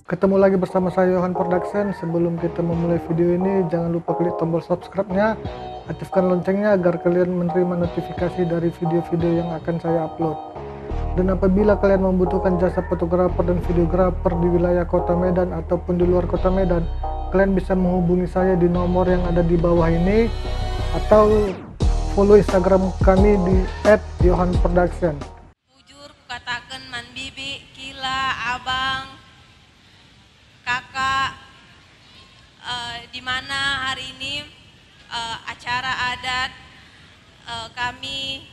Ketemu lagi bersama saya Yohan Production. Sebelum kita memulai video ini, jangan lupa klik tombol subscribe-nya, aktifkan loncengnya agar kalian menerima notifikasi dari video-video yang akan saya upload. Dan apabila kalian membutuhkan jasa fotografer dan videografer di wilayah Kota Medan ataupun di luar Kota Medan, kalian bisa menghubungi saya di nomor yang ada di bawah ini atau follow Instagram kami di @yohanproduction. Bujur kukatakan man bibi, kila, abang, kakak, di mana hari ini acara adat kami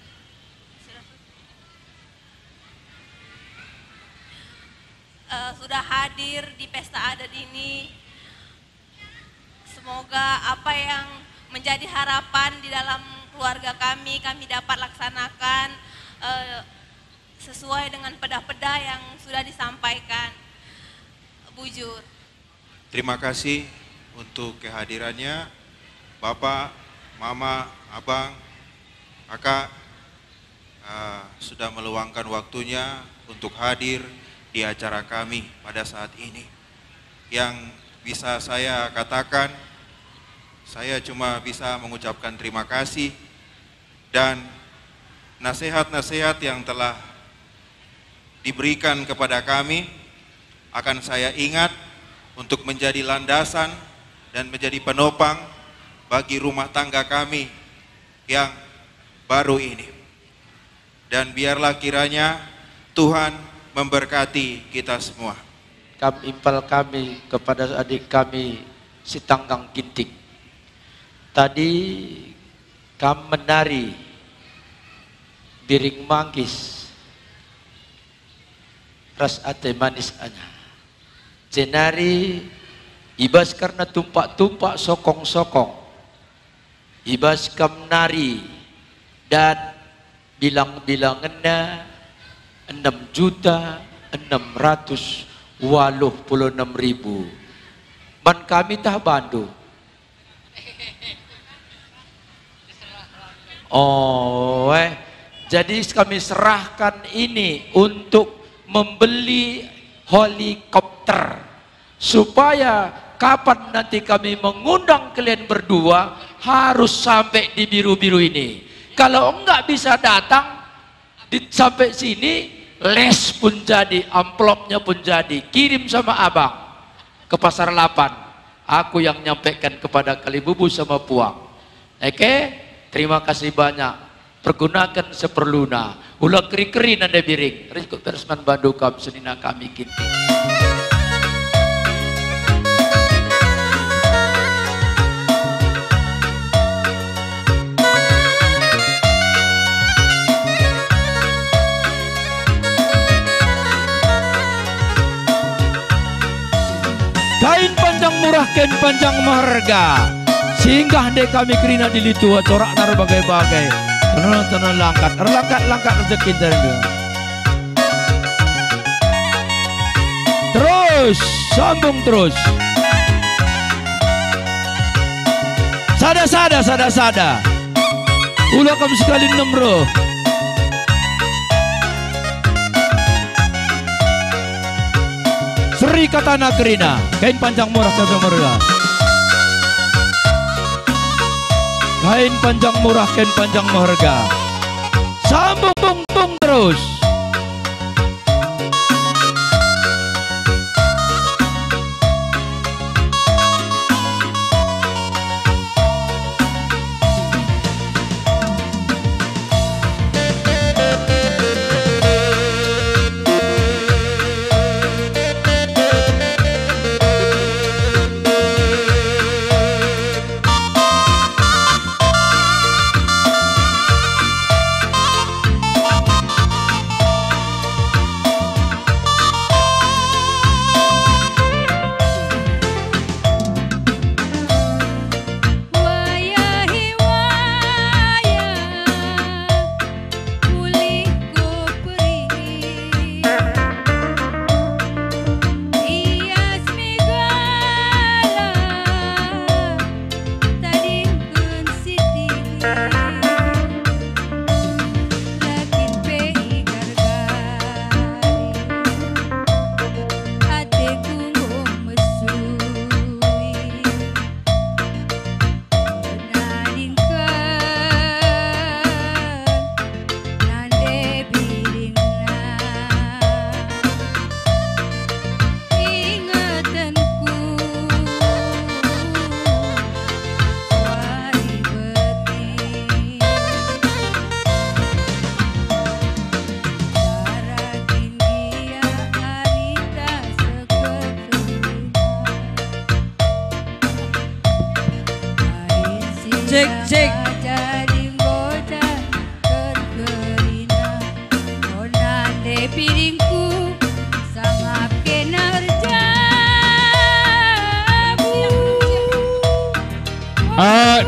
sudah hadir di pesta adat ini. Semoga apa yang menjadi harapan di dalam keluarga kami dapat laksanakan sesuai dengan peda-peda yang sudah disampaikan. Bujur. Terima kasih untuk kehadirannya Bapak, Mama, Abang, Kakak sudah meluangkan waktunya untuk hadir di acara kami pada saat ini. Yang bisa saya katakan, saya cuma bisa mengucapkan terima kasih dan nasihat-nasihat yang telah diberikan kepada kami akan saya ingat untuk menjadi landasan dan menjadi penopang bagi rumah tangga kami yang baru ini. Dan biarlah kiranya Tuhan memberkati kita semua. Impal kami kepada adik kami si Tanggang Ginting. Tadi kami menari biring manggis ras ate manis anya. Jenari ibas karena tumpak-tumpak sokong-sokong, ibas kam nari dan bilang-bilangannya 6.686.000. Man kami tah Bandung. Jadi kami serahkan ini untuk membeli helikopter supaya kapan nanti kami mengundang kalian berdua harus sampai di biru-biru ini. Kalau enggak bisa datang sampai sini, les pun jadi, amplopnya pun jadi, kirim sama abang ke Pasar 8. Aku yang nyampaikan kepada Kalibubu sama Puang. Oke, terima kasih banyak. Pergunakan seperluna. Ulah keri-keri nanda biring. Rizko Persman Bandung kam senina kami Ginting. Kain panjang murah, kain panjang maharga. Singgah dek kami kerina di litua corak nar bagai-bagai. Tenang langkat rezeki dari dia. Terus sambung terus. Sada. Ulah kamu sekali nomor. Seri Katana Kerina, kain panjang murah panjang murah. Kain panjang murah, kain panjang harga. Sambung terus.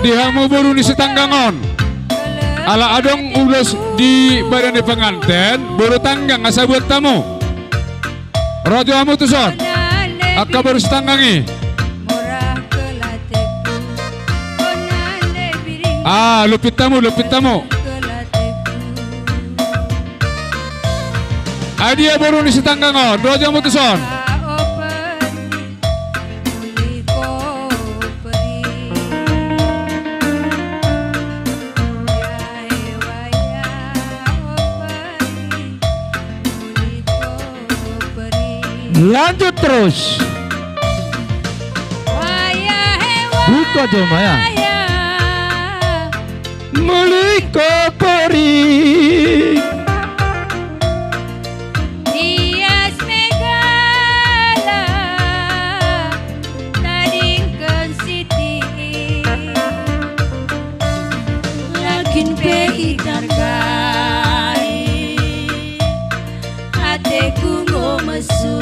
dihamu baru ni setanggangon. Ala adong ulos di badan penganten baru tanggang asa buat tamu. Rojo amu tu son. Akka baru setanggangi. Lupit tamu. Dia baru ni setanggangon. Rojo amu tu son. Lanjut terus. Buka coba ya. Meliko peri. Tias megala tadingkeun siti. Lakin pe dargai hateku ngomesu.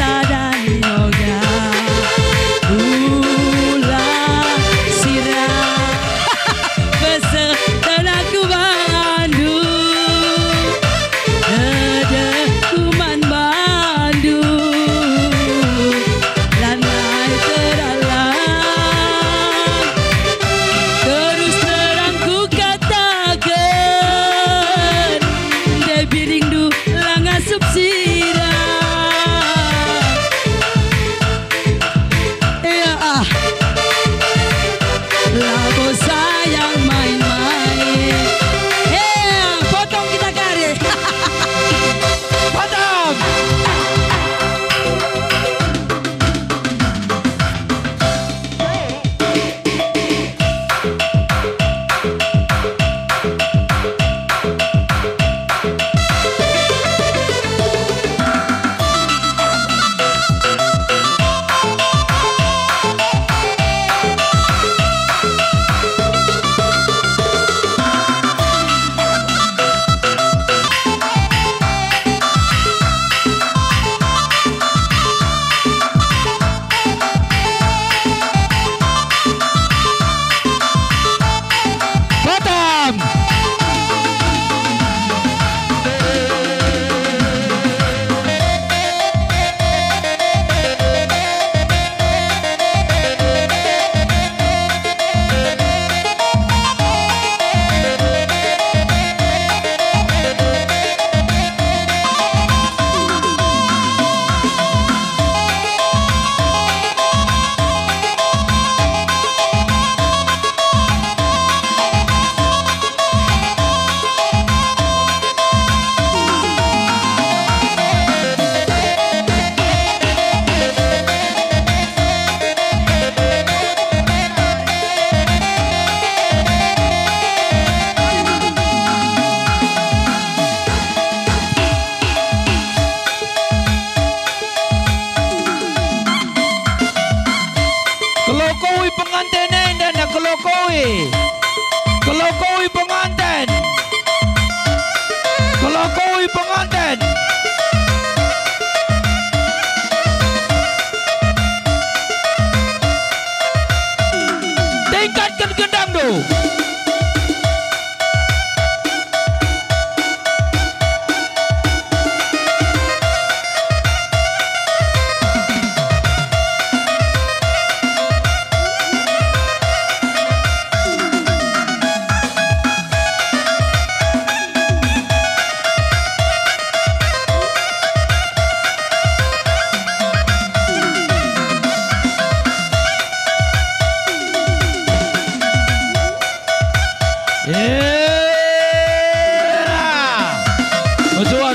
Sadani yoga, ula sirah.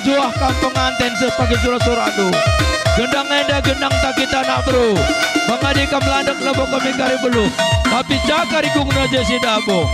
juah kampung anten sebagai suratu. Gendang enda gendang tak kita nak bro. Mangadi kam landak lebo kami kari belu. Tapi cakari kung raja sidabo.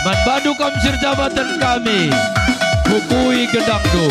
Manbadu kam sir jabatan kami. Hukui gedang do.